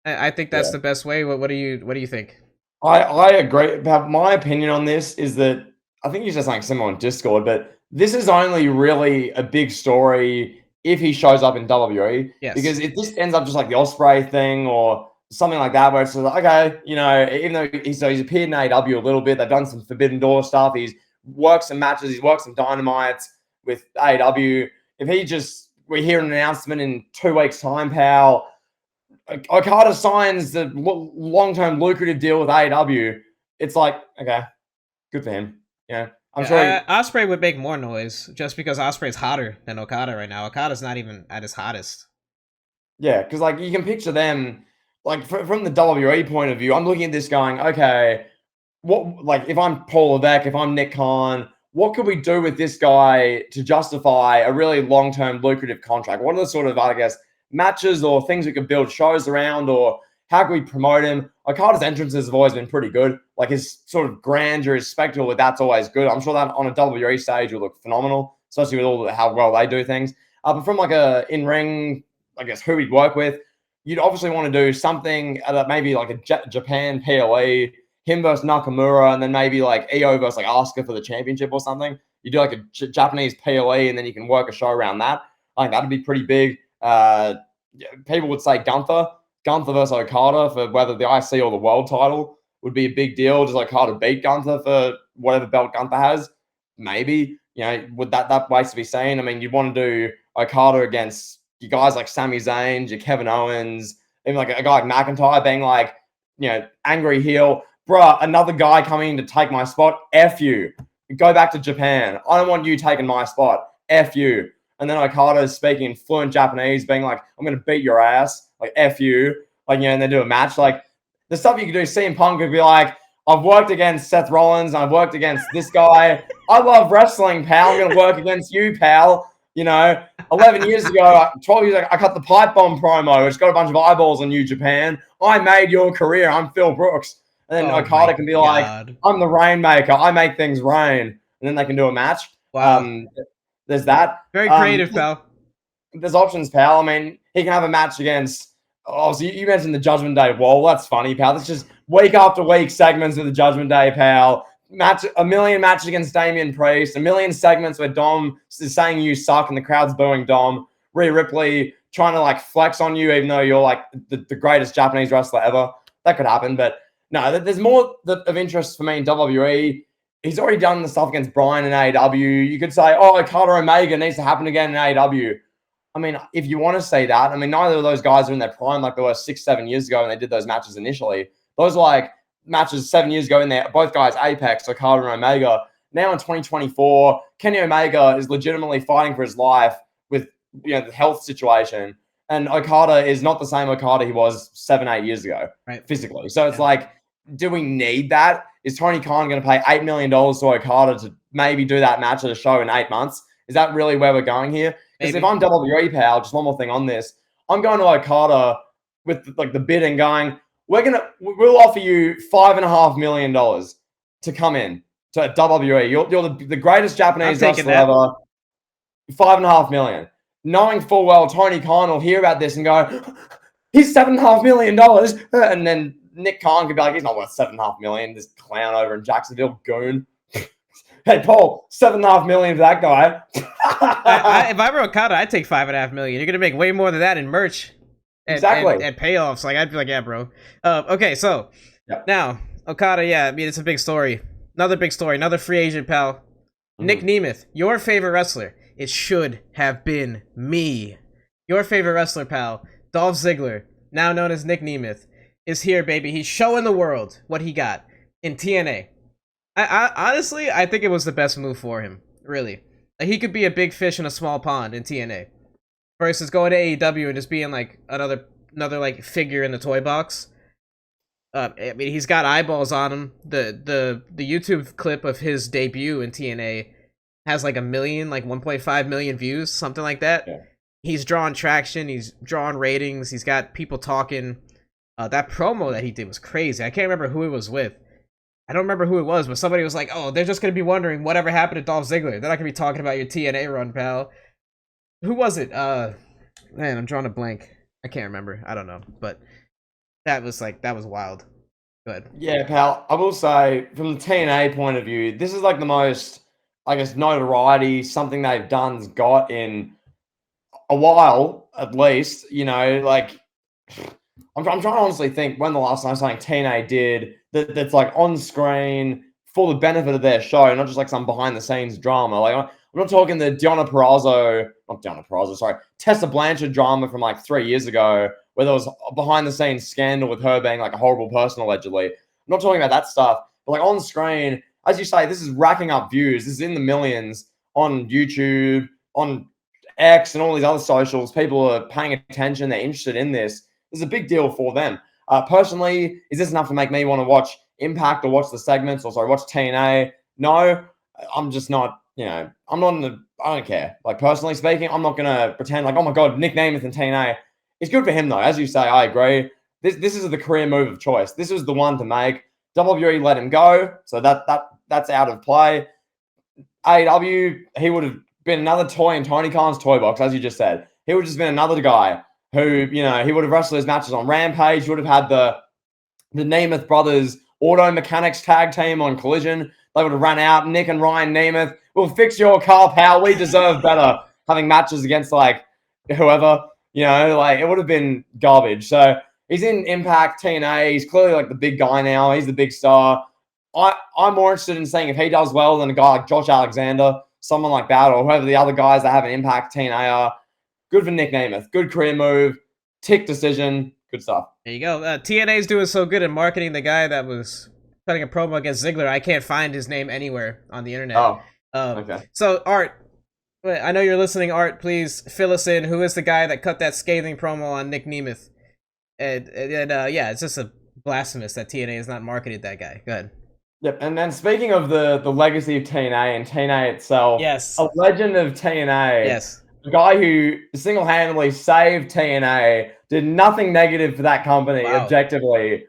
B: I think that's the best way. What do you think?
A: I agree. My opinion on this is that I think he's just saying similar on Discord, but this is only really a big story if he shows up in WWE. Because if this ends up just like the Ospreay thing or something like that, where it's like, okay, even though he's appeared in AEW a little bit, they've done some Forbidden Door stuff, he's worked some matches, he's worked some Dynamites with AEW. If we hear an announcement in 2 weeks' time, pal, Okada signs the long-term lucrative deal with AEW, it's like, okay, good for him. I'm sure
B: Ospreay would make more noise just because Ospreay's hotter than Okada right now. Okada's not even at his hottest.
A: Yeah, because like you can picture them. Like from the WWE point of view, I'm looking at this going, okay, if I'm Paul Levesque, if I'm Nick Khan, what could we do with this guy to justify a really long-term lucrative contract? What are the sort of, I guess, matches or things we could build shows around, or how can we promote him? Okada's entrances have always been pretty good. Like his sort of grandeur, his spectacle, that's always good. I'm sure that on a WWE stage would look phenomenal, especially with how well they do things. But from like a in-ring, I guess, who he'd work with, you'd obviously want to do something that maybe like a Japan PLE, him versus Nakamura, and then maybe like Io versus like Asuka for the championship or something. You do like a Japanese PLE, and then you can work a show around that. I think that'd be pretty big. People would say Gunther versus Okada for whether the IC or the world title would be a big deal. Does Okada beat Gunther for whatever belt Gunther has? Maybe. Would that ways to be seen? I mean, you'd want to do Okada against you guys like Sami Zayn, your Kevin Owens, even like a guy like McIntyre being like, angry heel. Bruh, another guy coming in to take my spot. F you. Go back to Japan. I don't want you taking my spot. F you. And then Okada is speaking in fluent Japanese, being like, I'm going to beat your ass. Like, F you. Like, and they do a match. Like, the stuff you could do, CM Punk could be like, I've worked against Seth Rollins. I've worked against this guy. I love wrestling, pal. I'm going to work against you, pal. 11 years ago, 12 years ago, I cut the pipe bomb promo, which got a bunch of eyeballs on New Japan. I made your career. I'm Phil Brooks. And then
B: Oh
A: Okada
B: my
A: can be
B: god.
A: like, I'm the rainmaker. I make things rain. And then they can do a match.
B: Wow.
A: There's that.
B: Very creative, pal.
A: There's options, pal. I mean, he can have a match against. Oh, so you mentioned the Judgment Day Wall. That's funny, pal. That's just week after week segments of the Judgment Day, pal. A million matches against Damian Priest, a million segments where Dom is saying you suck and the crowd's booing Dom. Rhea Ripley trying to like flex on you, even though you're like the greatest Japanese wrestler ever. That could happen, but no, there's more of interest for me in WWE. He's already done the stuff against Bryan in AEW. You could say, oh, Okada Omega needs to happen again in AEW. I mean, if you want to say that, I mean, neither of those guys are in their prime like they were 6-7 years ago when they did those matches initially. Those were like matches 7 years ago in there. Both guys, Apex, Okada and Omega. Now in 2024, Kenny Omega is legitimately fighting for his life with the health situation. And Okada is not the same Okada he was 7-8 years ago, right, physically. So it's like, do we need that? Is Tony Khan going to pay $8 million to Okada to maybe do that match at a show in 8 months? Is that really where we're going here? Because if I'm WWE, pal, just one more thing on this, I'm going to Okada with like the bid and going, we'll offer you $5.5 million to come in to WWE. You're the greatest Japanese wrestler ever. $5.5 million. Knowing full well Tony Khan will hear about this and go, he's $7.5 million, and then Nick Khan could be like, he's not worth $7.5 million. This clown over in Jacksonville, goon. Hey, Paul, $7.5 million for that guy.
B: If I were Okada, I'd take $5.5 million. You're gonna make way more than that in merch, and payoffs. Like I'd be like, yeah, bro. Okay, so now Okada, yeah, I mean it's a big story. Another big story. Another free agent, pal. Nick Nemeth, your favorite wrestler. It should have been me. Your favorite wrestler, pal, Dolph Ziggler, now known as Nick Nemeth, is here, baby. He's showing the world what he got in TNA. I honestly, I think it was the best move for him. Really, like, he could be a big fish in a small pond in TNA, versus going to AEW and just being like another like figure in the toy box. I mean, he's got eyeballs on him. The YouTube clip of his debut in TNA has like 1 million, like 1.5 million views, something like that. Yeah. He's drawing traction. He's drawing ratings. He's got people talking. That promo that he did was crazy. I can't remember who it was with. I don't remember who it was, but somebody was like, oh, they're just going to be wondering whatever happened to Dolph Ziggler. They're not going to be talking about your TNA run, pal. Who was it? Man, I'm drawing a blank. I can't remember. I don't know. But that was wild. Good.
A: Yeah, pal. I will say, from the TNA point of view, this is like the most, I guess, notoriety something they've done's got in a while, at least. You know, like, I'm trying to honestly think when the last time something TNA did that's like on screen for the benefit of their show, not just like some behind the scenes drama. Like, I'm not talking the Tessa Blanchard drama from like 3 years ago, where there was a behind the scenes scandal with her being like a horrible person allegedly. I'm not talking about that stuff, but like on screen, as you say, this is racking up views. This is in the millions on YouTube, on X, and all these other socials. People are paying attention. They're interested in this. This is a big deal for them. Personally, is this enough to make me want to watch Impact or watch the segments or watch TNA? No, I'm just not, I don't care. Like, personally speaking, I'm not going to pretend like, oh my God, Nick Nemeth and TNA. It's good for him though. As you say, I agree. This is the career move of choice. This was the one to make. WWE let him go, so that's out of play. AEW, he would have been another toy in Tony Khan's toy box, as you just said. He would have just been another guy who, he would have wrestled his matches on Rampage. He would have had the Nemeth brothers auto mechanics tag team on Collision. They would have run out. Nick and Ryan Nemeth, we'll fix your car, pal. We deserve better. Having matches against like whoever, like it would have been garbage. So he's in Impact, TNA. He's clearly like the big guy now. He's the big star. I'm more interested in seeing if he does well than a guy like Josh Alexander, someone like that, or whoever the other guys that have an Impact TNA are. Good for Nick Nemeth. Good career move. Tick decision. Good stuff.
B: There you go. TNA's doing so good in marketing the guy that was cutting a promo against Ziggler. I can't find his name anywhere on the internet.
A: Oh, okay.
B: So, Art, I know you're listening. Art, please fill us in. Who is the guy that cut that scathing promo on Nick Nemeth? And yeah, it's just a blasphemous that TNA has not marketed that guy. Go ahead.
A: Yep, and then speaking of the legacy of TNA and TNA itself,
B: yes,
A: a legend of TNA,
B: yes,
A: the guy who single-handedly saved TNA, did nothing negative for that company, objectively.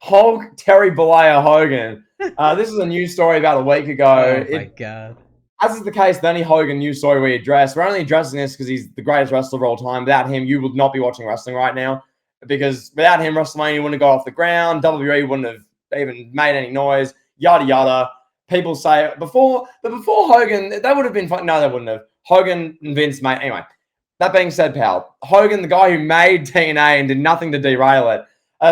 A: Hulk Terry Bollea Hogan. This is a news story about a week ago.
B: Oh my god.
A: As is the case with any Hogan news story we address, we're only addressing this because he's the greatest wrestler of all time. Without him, you would not be watching wrestling right now. Because without him, WrestleMania wouldn't have got off the ground. WWE wouldn't have even made any noise. Yada yada. People say before Hogan, that would have been fun. No, they wouldn't have. Hogan and Vince made anyway. That being said, pal, Hogan, the guy who made TNA and did nothing to derail it,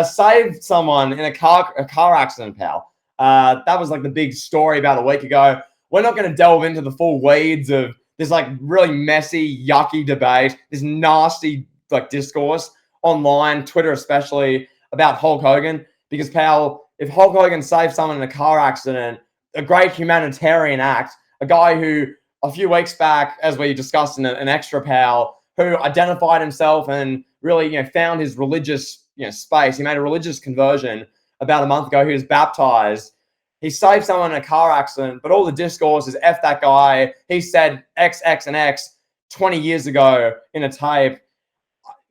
A: saved someone in a car accident, pal. That was like the big story about a week ago. We're not going to delve into the full weeds of this like really messy, yucky debate, this nasty like discourse online, Twitter especially, about Hulk Hogan. Because, pal, if Hulk Hogan saved someone in a car accident, a great humanitarian act, a guy who a few weeks back, as we discussed in an extra, pal, who identified himself and really, found his religious, space. He made a religious conversion about a month ago. He was baptized. He saved someone in a car accident, but all the discourse is F that guy. He said X, X, and X 20 years ago in a tape.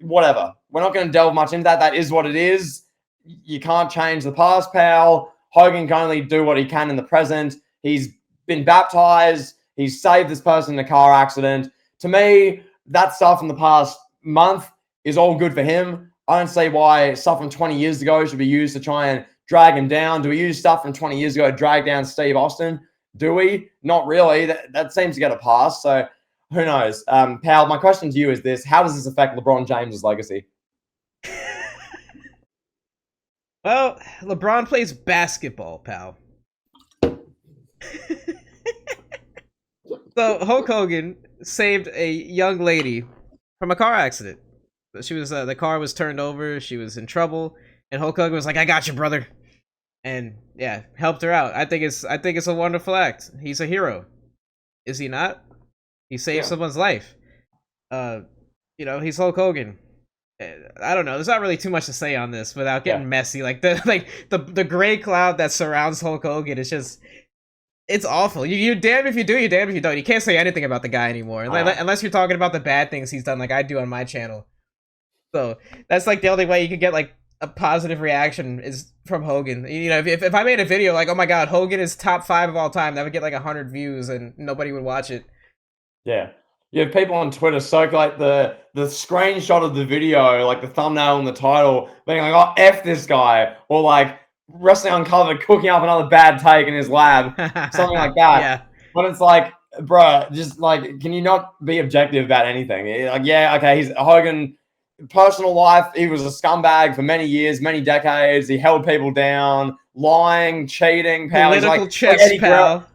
A: Whatever. We're not going to delve much into that. That is what it is. You can't change the past, pal. Hogan can only do what he can in the present. He's been baptized. He's saved this person in a car accident. To me, that stuff in the past month is all good for him. I don't see why stuff from 20 years ago should be used to try and drag him down. Do we use stuff from 20 years ago to drag down Steve Austin? Do we? Not really. That seems to get a pass. So who knows? Pal, my question to you is this. How does this affect LeBron James's legacy?
B: Well, LeBron plays basketball, pal. So Hulk Hogan saved a young lady from a car accident. She was the car was turned over. She was in trouble, and Hulk Hogan was like, "I got you, brother," and yeah, helped her out. I think it's a wonderful act. He's a hero, is he not? He saved someone's life. He's Hulk Hogan. I don't know. There's not really too much to say on this without getting messy. Like the gray cloud that surrounds Hulk Hogan is just, it's awful. You're damned if you do, you're damned if you don't. You can't say anything about the guy anymore unless you're talking about the bad things he's done, like I do on my channel. So that's like the only way you could get like a positive reaction is from Hogan. If I made a video like, oh my god, Hogan is top 5 of all time, that would get like 100 views and nobody would watch it.
A: Yeah. You have people on Twitter circulate the screenshot of the video, like the thumbnail and the title, being like, oh, F this guy, or like Wrestling Uncovered cooking up another bad take in his lab, something like that.
B: Yeah.
A: But it's like, bruh, just like, can you not be objective about anything? Like, yeah, okay, he's Hogan, personal life, he was a scumbag for many years, many decades. He held people down, lying, cheating, pal.
B: Political
A: He's
B: chips,
A: like
B: pal.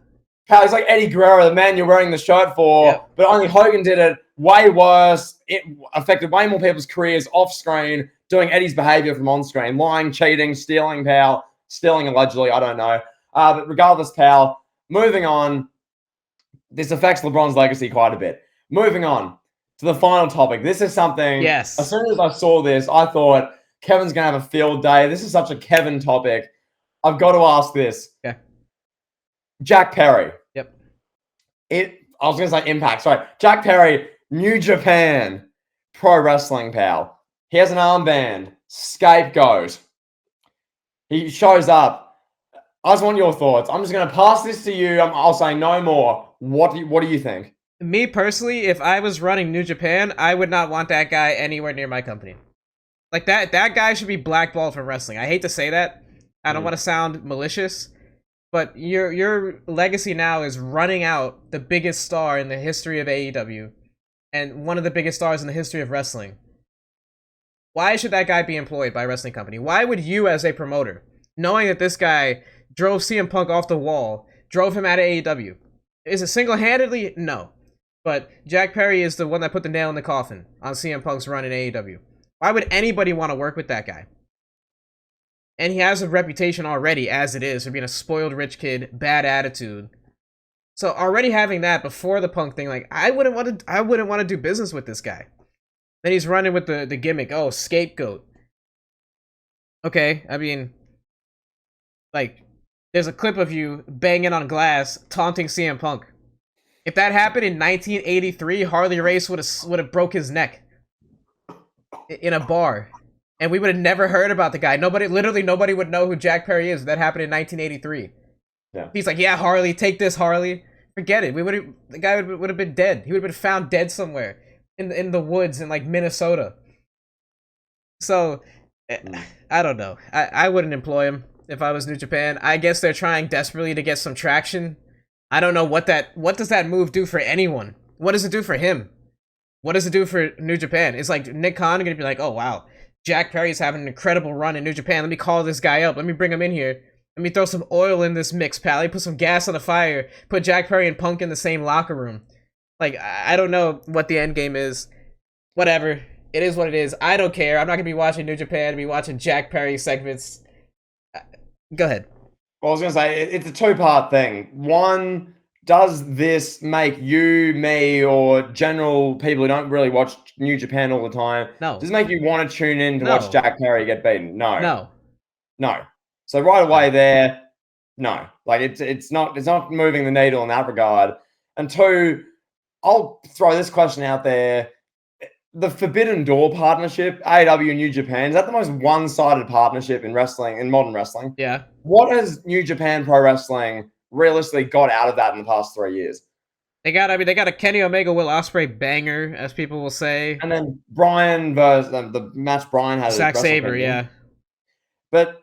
A: Pal, he's like Eddie Guerrero, the man you're wearing the shirt for, but only Hogan did it way worse. It affected way more people's careers off screen, doing Eddie's behavior from on screen, lying, cheating, stealing, pal, stealing allegedly, I don't know. But regardless, pal, moving on, this affects LeBron's legacy quite a bit. Moving on to the final topic. This is something,
B: yes.
A: As soon as I saw this, I thought Kevin's going to have a field day. This is such a Kevin topic. I've got to ask this.
B: Okay.
A: Jack Perry.
B: Yep.
A: I was going to say Impact. Sorry. Jack Perry, New Japan Pro Wrestling, pal. He has an armband. Scapegoat. He shows up. I just want your thoughts. I'm just going to pass this to you. I'll say no more. What do you think?
B: Me personally, if I was running New Japan, I would not want that guy anywhere near my company. Like that guy should be blackballed from wrestling. I hate to say that. I don't want to sound malicious. But your legacy now is running out the biggest star in the history of AEW and one of the biggest stars in the history of wrestling. Why should that guy be employed by a wrestling company? Why would you, as a promoter, knowing that this guy drove CM Punk off the wall, drove him out of AEW? Is it single-handedly? No. But Jack Perry is the one that put the nail in the coffin on CM Punk's run in AEW. Why would anybody want to work with that guy? And he has a reputation already, as it is, for being a spoiled rich kid, bad attitude. So already having that before the Punk thing, like I wouldn't want to do business with this guy. Then he's running with the gimmick, oh, scapegoat. Okay, I mean, like, there's a clip of you banging on glass, taunting CM Punk. If that happened in 1983, Harley Race would have broke his neck in a bar. and we would have never heard about the guy. Nobody would know who Jack Perry is. That happened in 1983.
A: Yeah.
B: He's like, yeah, Harley, take this, Harley. Forget it. The guy would have been dead. He would have been found dead somewhere in the woods in like Minnesota. So, I don't know. I wouldn't employ him if I was New Japan. I guess they're trying desperately to get some traction. I don't know what does that move do for anyone? What does it do for him? What does it do for New Japan? It's like Nick Khan gonna be like, oh wow, Jack Perry's having an incredible run in New Japan. Let me call this guy up. Let me bring him in here. Let me throw some oil in this mix, pal. Put some gas on the fire. Put Jack Perry and Punk in the same locker room. Like, I don't know what the end game is. Whatever. It is what it is. I don't care. I'm not gonna be watching New Japan. I'll be watching Jack Perry segments. Go ahead.
A: Well, I was gonna say it's a two-part thing. One, does this make you, me, or general people who don't really watch New Japan all the time?
B: No.
A: Does it make you want to tune in to watch Jack Perry get beaten? No. So right away there, no. Like it's not moving the needle in that regard. And two, I'll throw this question out there. The Forbidden Door partnership, AEW and New Japan, is that the most one-sided partnership in wrestling, in modern wrestling?
B: Yeah.
A: What has New Japan Pro Wrestling realistically got out of that in the past 3 years?
B: They got a Kenny Omega Will Ospreay banger, as people will say.
A: And then Bryan versus the match Bryan had.
B: Zack Sabre, yeah.
A: But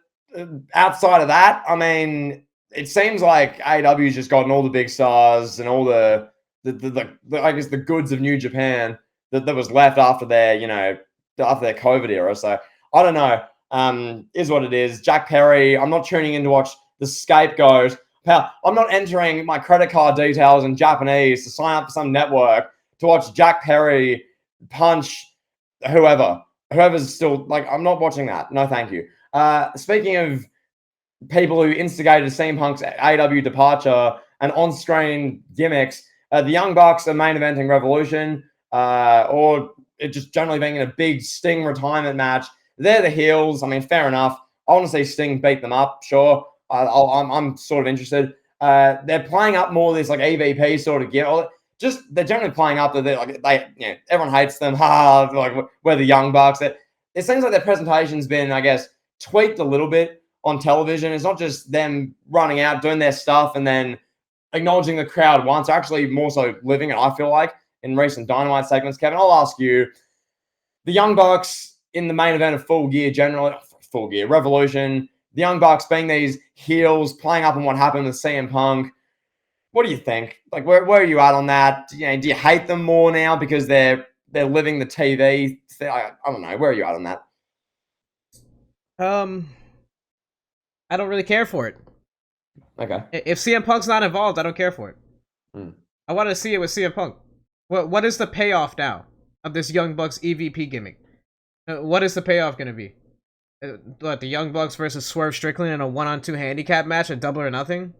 A: outside of that, I mean, it seems like AEW's just gotten all the big stars and all the I guess the goods of New Japan that was left after their COVID era. So I don't know. Is what it is. Jack Perry, I'm not tuning in to watch the scapegoat. Pal, I'm not entering my credit card details in Japanese to sign up for some network to watch Jack Perry punch whoever's still like. I'm not watching that. No, thank you. Speaking of people who instigated CM Punk's AEW departure and on-screen gimmicks, the Young Bucks are main eventing Revolution, or it just generally being in a big Sting retirement match. They're the heels. I mean, fair enough. I want to see Sting beat them up. Sure, I'm sort of interested. They're playing up more this like EVP sort of gimmick. Just they're generally playing up that everyone hates them. Like we're the Young Bucks. It seems like their presentation's been, I guess, tweaked a little bit on television. It's not just them running out, doing their stuff, and then acknowledging the crowd once. Actually, more so living it, I feel like, in recent Dynamite segments. Kevin, I'll ask you, the Young Bucks in the main event of Full Gear Revolution, the Young Bucks being these heels, playing up on what happened with CM Punk. What do you think? Like, where are you at on that? Do you hate them more now because they're living the TV? I don't know. Where are you at on that?
B: I don't really care for it.
A: Okay.
B: If CM Punk's not involved, I don't care for it. I want to see it with CM Punk. What is the payoff now of this Young Bucks EVP gimmick? What is the payoff going to be? What, the Young Bucks versus Swerve Strickland in a 1-on-2 handicap match at Double or Nothing?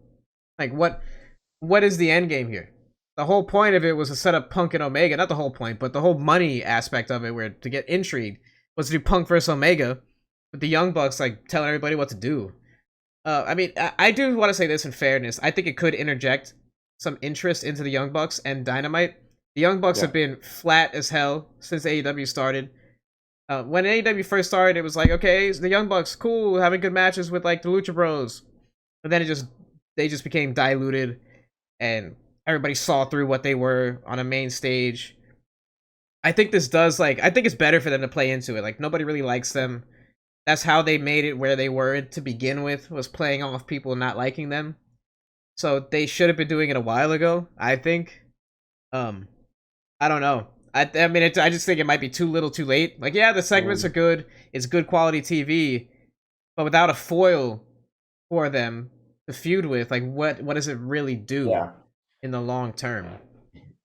B: Like, what is the end game here? The whole point of it was to set up Punk and Omega. Not the whole point, but the whole money aspect of it, where to get intrigue, was to do Punk versus Omega, with the Young Bucks like telling everybody what to do. I mean, I do want to say this in fairness. I think it could interject some interest into the Young Bucks and Dynamite. The Young Bucks have been flat as hell since AEW started. When AEW first started, it was like, okay, the Young Bucks, cool, having good matches with like the Lucha Bros. But then they just became diluted, and everybody saw through what they were on a main stage. I think this does I think it's better for them to play into it. Like, nobody really likes them. That's how they made it where they were to begin with, was playing off people not liking them. So they should have been doing it a while ago, I think. I don't know. I mean, I just think it might be too little too late. Like, yeah, the segments are good. It's good quality TV. But without a foil for them to feud with, like, what does it really do in the long term?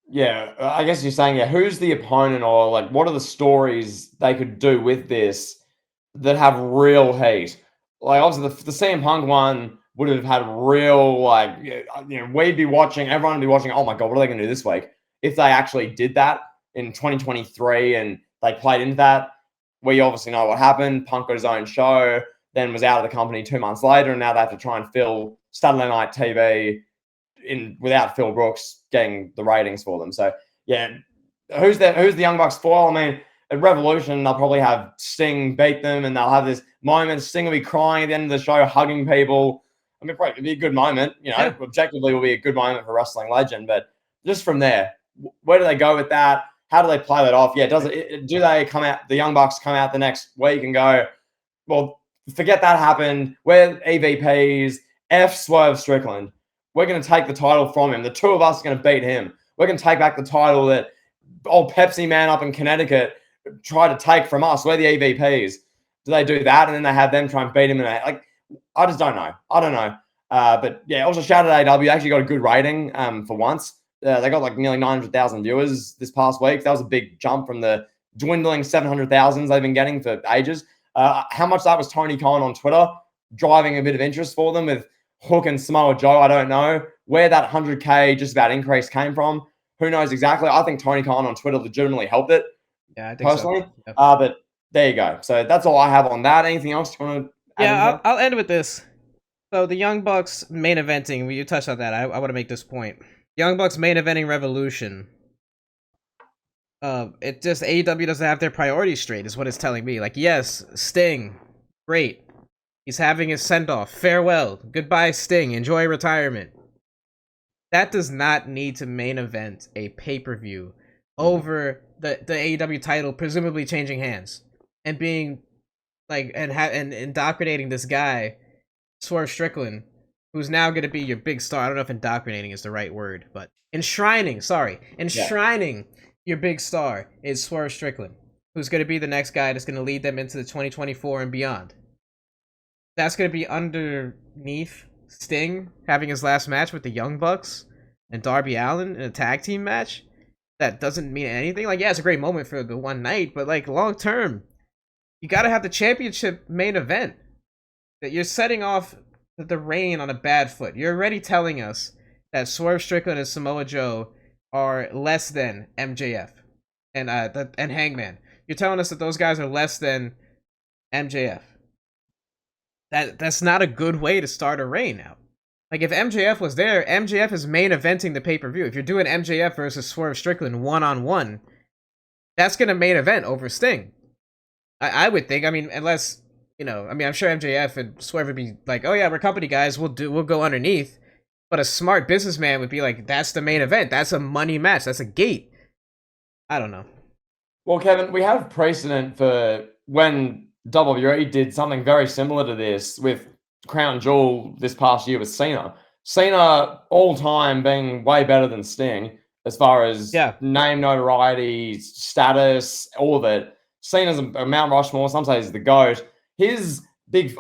A: Yeah, I guess you're saying, who's the opponent, or like, what are the stories they could do with this that have real heat? Like, obviously the CM Punk one would have had real, like, we'd be watching, everyone would be watching, oh my God, what are they going to do this week? If they actually did that in 2023 and they played into that, we obviously know what happened. Punk got his own show, then was out of the company 2 months later, and now they have to try and fill Saturday Night TV without Phil Brooks getting the ratings for them. So, yeah, who's the Young Bucks foil? I mean, at Revolution, they'll probably have Sting beat them, and they'll have this moment. Sting will be crying at the end of the show, hugging people. I mean, probably it'd be a good moment.
B: Yeah.
A: Objectively, will be a good moment for wrestling legend. But just from there, where do they go with that? How do they play that off? Yeah, do they come out? The Young Bucks come out the next week and go, well, forget that happened. We're EVPs. F Swerve Strickland. We're going to take the title from him. The two of us are going to beat him. We're going to take back the title that old Pepsi man up in Connecticut tried to take from us. We're the EVPs. Do they do that? And then they have them try and beat him. I just don't know. I don't know. But yeah, also shout out to AEW. Actually got a good rating for once. They got like nearly 900,000 viewers this past week. That was a big jump from the dwindling 700,000s they've been getting for ages. How much that was Tony Khan on Twitter driving a bit of interest for them with Hook and Samoa Joe, I don't know. Where that 100K just about increase came from, who knows exactly. I think Tony Khan on Twitter legitimately helped it.
B: Yeah, I think
A: personally.
B: So. Yep.
A: But there you go. So that's all I have on that. Anything else you want to add?
B: Yeah, I'll end with this. So the Young Bucks main eventing, you touched on that. I want to make this point. Young Bucks main eventing Revolution. It just AEW doesn't have their priorities straight, is what it's telling me. Like, yes, Sting, great. He's having his send-off. Farewell. Goodbye, Sting. Enjoy retirement. That does not need to main event a pay-per-view over the AEW title presumably changing hands and being like and indoctrinating this guy, Swerve Strickland, who's now going to be your big star. I don't know if indoctrinating is the right word, but enshrining your big star is Swerve Strickland, who's going to be the next guy that's going to lead them into the 2024 and beyond. That's going to be underneath Sting having his last match with the Young Bucks and Darby Allin in a tag team match. That doesn't mean anything. Like, yeah, it's a great moment for the one night, but like long term, you got to have the championship main event. That you're setting off the reign on a bad foot. You're already telling us that Swerve Strickland and Samoa Joe are less than MJF and Hangman. You're telling us that those guys are less than MJF. That's not a good way to start a reign out. Like, if MJF was there, MJF is main eventing the pay-per-view. If you're doing MJF versus Swerve Strickland one-on-one, that's going to main event over Sting. I would think. I mean, unless, I'm sure MJF and Swerve would be like, oh yeah, we're company guys, we'll go underneath. But a smart businessman would be like, that's the main event. That's a money match. That's a gate. I don't know.
A: Well, Kevin, we have precedent for when WWE did something very similar to this with Crown Jewel this past year with Cena. Cena all time being way better than Sting as far as name notoriety, status, all of it. Cena's a Mount Rushmore. Some say he's the GOAT. His big,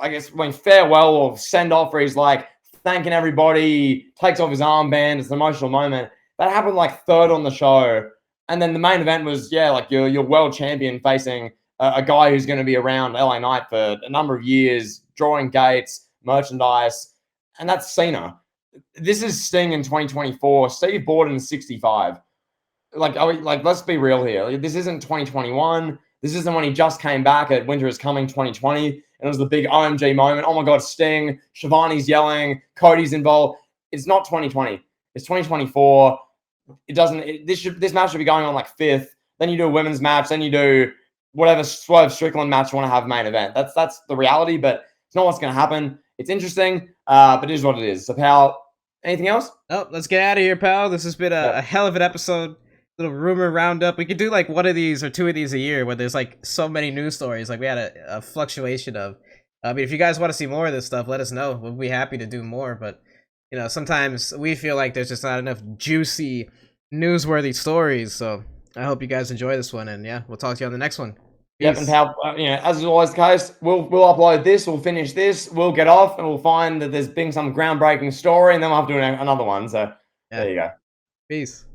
A: farewell or send off where he's like thanking everybody, takes off his armband. It's an emotional moment. That happened like third on the show. And then the main event was, your world champion facing a guy who's going to be around LA Knight for a number of years, drawing gates, merchandise, and that's Cena. This is Sting in 2024. Steve bought in 65. Let's be real here. This isn't 2021. This isn't when he just came back at Winter is Coming 2020, and it was the big OMG moment. Oh my God, Sting, Shivani's yelling, Cody's involved. It's not 2020. It's 2024. This match should be going on like 5th. Then you do a women's match. Then you do whatever Swerve Strickland match you want to have main event. That's the reality, but it's not what's going to happen. It's interesting, but it is what it is. So, pal, anything else?
B: Oh, let's get out of here, pal. This has been a hell of an episode. Little rumor roundup. We could do like one of these or two of these a year where there's like so many news stories. Like we had a fluctuation of. I mean, if you guys want to see more of this stuff, let us know. We'll be happy to do more. But sometimes we feel like there's just not enough juicy, newsworthy stories. So I hope you guys enjoy this one, and we'll talk to you on the next one.
A: Yep, and pal, as is always the case, we'll upload this, we'll finish this, we'll get off, and we'll find that there's been some groundbreaking story, and then we'll have to do another one. So there you go.
B: Peace.